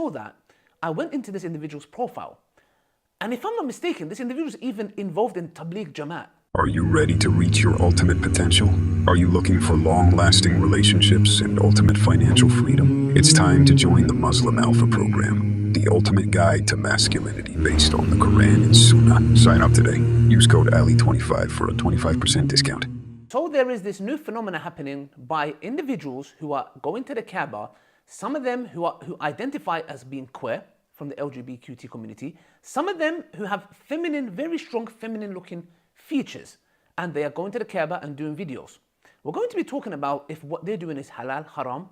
saw that, I went into this individual's profile. And if I'm not mistaken, this individual is even involved in Tabligh Jamaat. Are you ready to reach your ultimate potential? Are you looking for long-lasting relationships and ultimate financial freedom? It's time to join the Muslim Alpha program, the ultimate guide to masculinity based on the Quran and Sunnah. Sign up today. Use code Ali25 for a 25% discount. So there is this new phenomena happening by individuals who are going to the Kaaba, some of them who identify as being queer from the LGBTQ community, some of them who have feminine, very strong feminine looking features, and they are going to the Kaaba and doing videos. We're going to be talking about if what they're doing is halal, haram,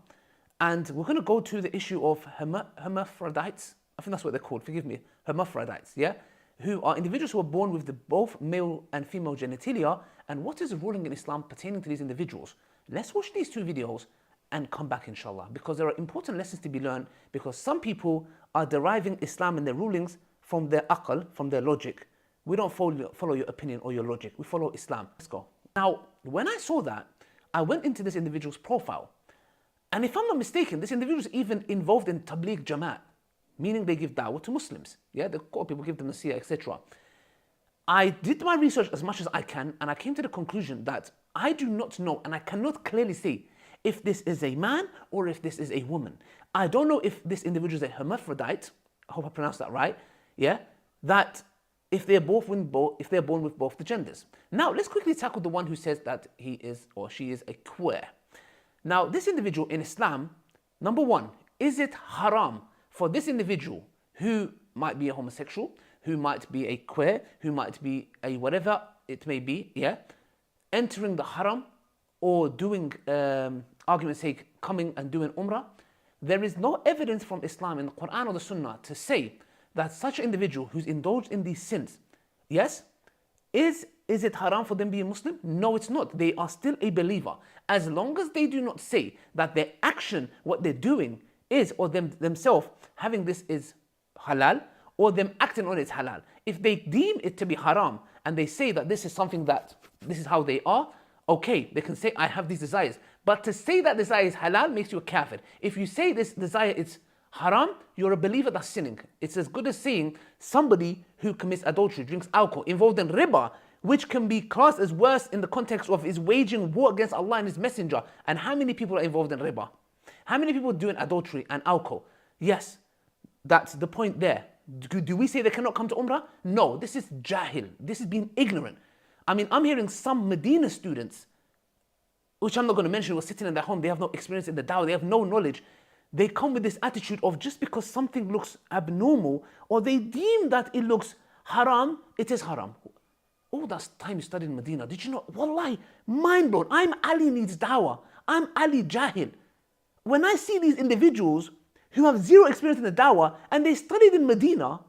and we're going to go to the issue of hermaphrodites. I think that's what they're called, forgive me, hermaphrodites, yeah? Who are individuals who are born with both male and female genitalia, and what is the ruling in Islam pertaining to these individuals. Let's watch these two videos and come back inshallah, because there are important lessons to be learned, because some people are deriving Islam and their rulings from their aql, from their logic. We don't follow your opinion or your logic, we follow Islam. Let's go. Now, when I saw that, I went into this individual's profile, and if I'm not mistaken, this individual is even involved in Tabligh Jamaat, meaning they give da'wah to Muslims. Yeah, the people give them nasiha, etc. I did my research as much as I can, and I came to the conclusion that I do not know, and I cannot clearly say if this is a man or if this is a woman. I don't know if this individual is a hermaphrodite. I hope I pronounced that right. Yeah, that if they're born with both the genders. Now, let's quickly tackle the one who says that he is or she is a queer. Now, this individual in Islam, number one, is it haram for this individual who might be a homosexual, who might be a queer, who might be a whatever it may be, yeah, entering the haram or doing, argument's sake, coming and doing umrah? There is no evidence from Islam in the Quran or the Sunnah to say that such an individual who's indulged in these sins, yes, is it haram for them being Muslim? No, it's not. They are still a believer. As long as they do not say that their action, what they're doing is, or themselves having this is halal, or them acting on it is halal. If they deem it to be haram, and they say that this is something that, this is how they are, okay, they can say, I have these desires. But to say that desire is halal makes you a kafir. If you say this desire is haram, you're a believer that's sinning. It's as good as saying somebody who commits adultery, drinks alcohol, involved in riba, which can be classed as worse in the context of is waging war against Allah and His Messenger. And how many people are involved in riba? How many people are doing adultery and alcohol? Yes, that's the point there. Do we say they cannot come to Umrah? No, this is jahil. This is being ignorant. I mean, I'm hearing some Medina students, which I'm not going to mention, who are sitting in their home, they have no experience in the dawah, they have no knowledge. They come with this attitude of just because something looks abnormal or they deem that it looks haram, it is haram. All that time you studied in Medina, did you know? Wallahi, mind blown. I'm Ali needs dawah. I'm Ali Jahil. When I see these individuals who have zero experience in the dawah and they studied in Medina,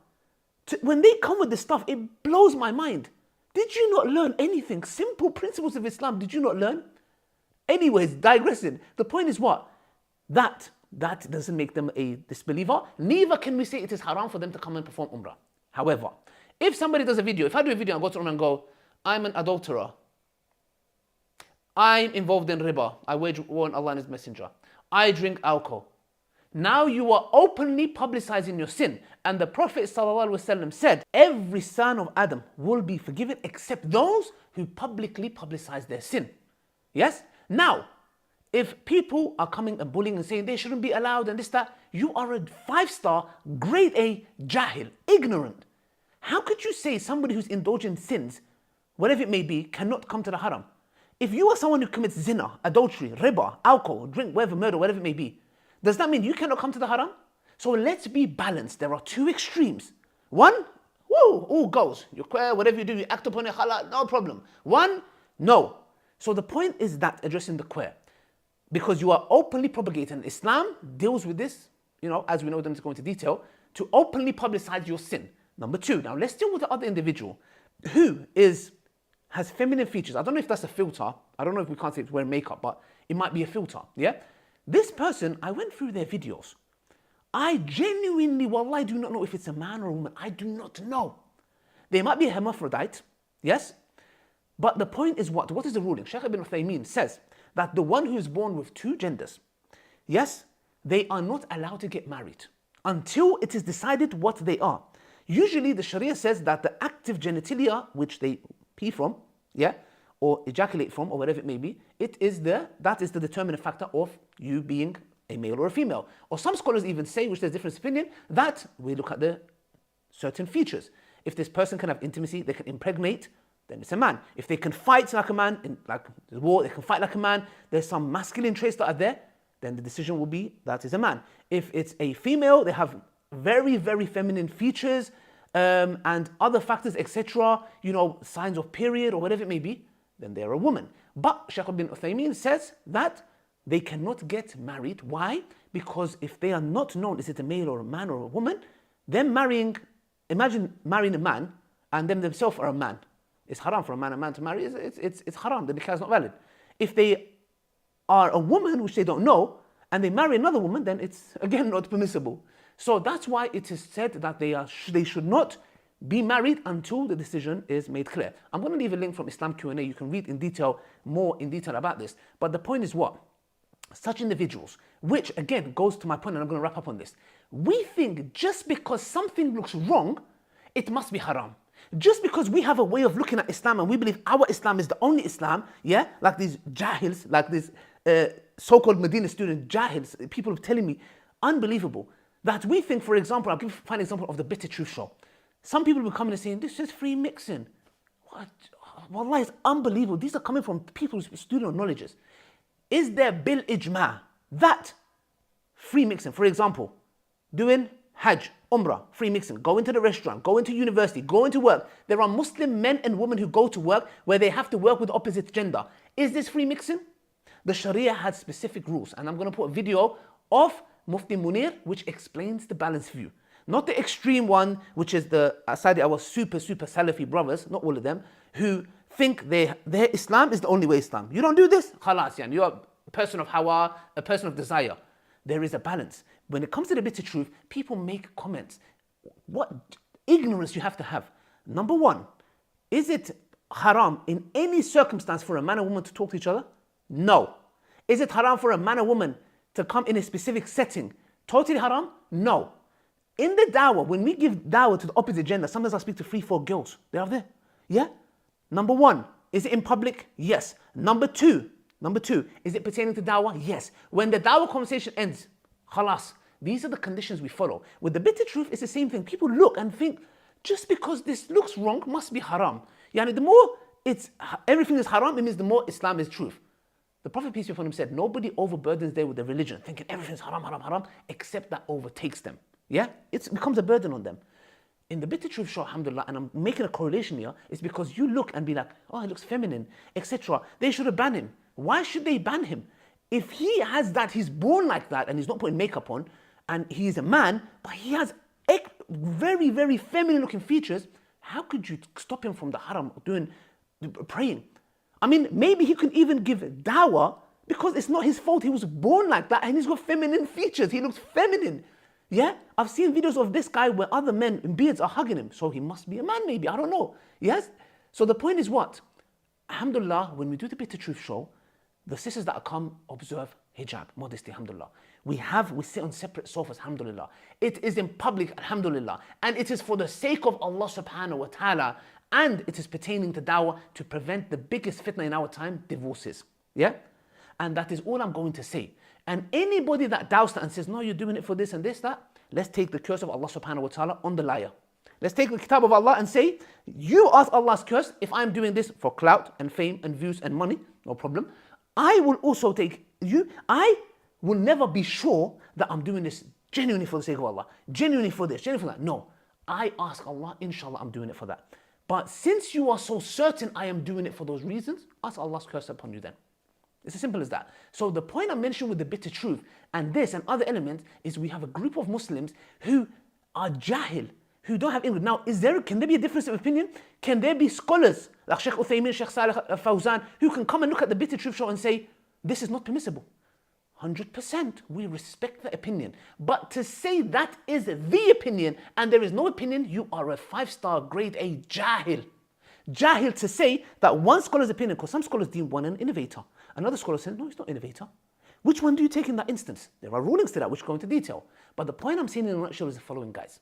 when they come with this stuff, it blows my mind. Did you not learn anything? Simple principles of Islam, did you not learn? Anyways, digressing. The point is what? That doesn't make them a disbeliever. Neither can we say it is haram for them to come and perform umrah. However, if somebody does a video, if I do a video and go to Umrah and go, I'm an adulterer, I'm involved in riba, I wage war on Allah and His Messenger, I drink alcohol. Now you are openly publicizing your sin. And the Prophet ﷺ said, every son of Adam will be forgiven except those who publicly publicize their sin. Yes? Now, if people are coming and bullying and saying they shouldn't be allowed and this, that, you are a 5-star, grade A jahil, ignorant. How could you say somebody who's indulging sins, whatever it may be, cannot come to the haram? If you are someone who commits zina, adultery, riba, alcohol, drink, whatever, murder, whatever it may be, does that mean you cannot come to the haram? So let's be balanced. There are two extremes. One, woo, all goes. You're queer, whatever you do, you act upon it, halal, no problem. One, no. So the point is that addressing the queer, because you are openly propagating. Islam deals with this, as we know, them to go into detail, to openly publicize your sin. Number two, now let's deal with the other individual who has feminine features. I don't know if that's a filter. I don't know if we can't say it's wearing makeup, but it might be a filter, yeah? This person, I went through their videos. I genuinely, wallahi, do not know if it's a man or a woman. I do not know. They might be a hermaphrodite, yes? But the point is what? What is the ruling? Shaykh ibn Uthaymeen says that the one who is born with two genders, yes, they are not allowed to get married. until it is decided what they are. Usually the Sharia says that the active genitalia, which they pee from, yeah, or ejaculate from, or whatever it may be, that is the determining factor of you being a male or a female. Or some scholars even say, which there's different opinion, that we look at the certain features. If this person can have intimacy, they can impregnate, then it's a man. If they can fight like a man, in like the war, they can fight like a man, there's some masculine traits that are there, then the decision will be that is a man. If it's a female, they have very, very feminine features and other factors, etc., signs of period or whatever it may be, then they're a woman. But Shaykh bin Uthaymeen says that they cannot get married. Why? Because if they are not known, is it a male or a man or a woman, them imagine marrying a man and them themselves are a man. It's haram for a man to marry. It's haram. The nikah is not valid. If they are a woman, which they don't know, and they marry another woman, then it's again not permissible. So that's why it is said that they should not be married until the decision is made clear. I'm going to leave a link from Islam Q&A. You can read more in detail about this. But the point is what? Such individuals, which again goes to my point, and I'm going to wrap up on this. We think just because something looks wrong, it must be haram. Just because we have a way of looking at Islam and we believe our Islam is the only Islam, yeah, like these jahils, like these so-called Medina student jahils, people are telling me, unbelievable, that we think, for example, I'll find an example of the Bitter Truth Show. Some people will come in and saying, this is free mixing. What? Wallah, it's unbelievable. These are coming from people who student knowledges. Is there bil ijma that free mixing, for example, doing Hajj, Umrah, free mixing, go into the restaurant, go into university, go into work. There are Muslim men and women who go to work where they have to work with the opposite gender. Is this free mixing? The Sharia has specific rules, and I'm going to put a video of Mufti Munir which explains the balanced view. Not the extreme one, which is the Asadi, our super Salafi brothers, not all of them, who think their Islam is the only way Islam. You don't do this, khalas, you're a person of hawa, a person of desire. There is a balance. When it comes to the bitter truth, people make comments. What ignorance you have to have. Number one, is it haram in any circumstance for a man and woman to talk to each other? No. Is it haram for a man and woman to come in a specific setting? Totally haram? No. In the dawah, when we give dawah to the opposite gender, sometimes I speak to 3-4 girls. They are there. Yeah? Number one, is it in public? Yes. Number two, is it pertaining to dawah? Yes. When the dawah conversation ends, khalas, these are the conditions we follow. With the bitter truth, it's the same thing. People look and think, just because this looks wrong, must be haram. Yani the more everything is haram, it means the more Islam is truth. The Prophet, peace be upon him, said, nobody overburdens them with their religion, thinking everything's haram, except that overtakes them. Yeah? It becomes a burden on them. In the bitter truth show, alhamdulillah, and I'm making a correlation here, is because you look and be like, oh, he looks feminine, etc. They should have banned him. Why should they ban him? If he has that, he's born like that, and he's not putting makeup on, and he's a man, but he has very, very feminine looking features, how could you stop him from the haram doing praying? I mean, maybe he could even give dawah because it's not his fault. He was born like that and he's got feminine features. He looks feminine. Yeah? I've seen videos of this guy where other men in beards are hugging him. So he must be a man maybe. I don't know. Yes? So the point is what? Alhamdulillah, when we do the Bitter Truth show, the sisters that come observe hijab, modesty, alhamdulillah. We sit on separate sofas, alhamdulillah. It is in public, alhamdulillah. And it is for the sake of Allah subhanahu wa ta'ala. And it is pertaining to dawah to prevent the biggest fitna in our time, divorces. Yeah? And that is all I'm going to say. And anybody that doubts that and says, no, you're doing it for this and this, that, let's take the curse of Allah subhanahu wa ta'ala on the liar. Let's take the kitab of Allah and say, you ask Allah's curse, if I'm doing this for clout and fame and views and money, no problem. I will also take you, I will never be sure that I'm doing this genuinely for the sake of Allah, genuinely for this, genuinely for that. No, I ask Allah, inshallah, I'm doing it for that. But since you are so certain I am doing it for those reasons, ask Allah's curse upon you then. It's as simple as that. So the point I mentioned with the bitter truth and this and other elements is we have a group of Muslims who are jahil, who don't have English. Now, can there be a difference of opinion? Can there be scholars like Sheikh Uthaymeen, Sheikh Salih Fawzan, who can come and look at the bitter truth show and say, this is not permissible? 100%, we respect the opinion. But to say that is the opinion and there is no opinion, you are a 5-star grade A jahil. Jahil to say that one scholar's opinion, because some scholars deem one an innovator. Another scholar says, no, he's not innovator. Which one do you take in that instance? There are rulings to that which go into detail. But the point I'm saying in a nutshell is the following, guys.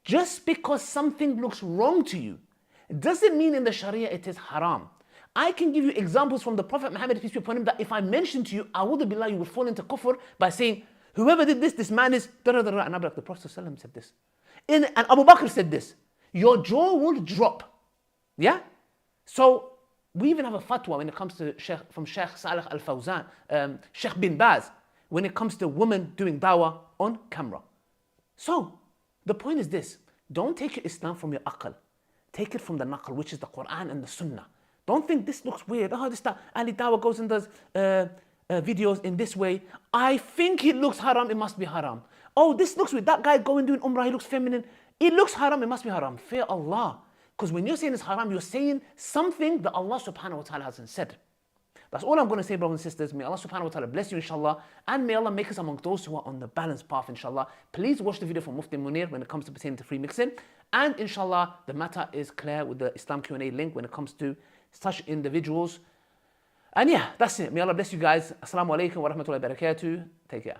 Just because something looks wrong to you, doesn't mean in the Sharia it is haram. I can give you examples from the Prophet Muhammad, peace be upon him, that if I mention to you, A'udhu Billah, you will fall into kufr by saying, whoever did this man is da-da-da-da. And I'll be like, the Prophet ﷺ said this. And Abu Bakr said this. Your jaw will drop. Yeah? So, we even have a fatwa when it comes to from Sheikh Salih Al-Fawzan, Sheikh bin Baz, when it comes to women doing dawah on camera. So, the point is this. Don't take your Islam from your aql. Take it from the naql, which is the Quran and the Sunnah. Don't think this looks weird. Oh, this Ali Dawah goes and does videos in this way. I think it looks haram, it must be haram. Oh, this looks weird. That guy going doing umrah, he looks feminine. It looks haram, it must be haram. Fear Allah. Because when you're saying it's haram, you're saying something that Allah subhanahu wa ta'ala hasn't said. That's all I'm going to say, brothers and sisters. May Allah subhanahu wa ta'ala bless you, inshallah. And may Allah make us among those who are on the balanced path, inshallah. Please watch the video from Mufti Munir when it comes to pertaining to free mixing. And inshallah, the matter is clear with the Islam Q&A link when it comes to such individuals. And yeah, that's it. May Allah bless you guys. Assalamu alaikum wa rahmatullahi wa barakatuh. Take care.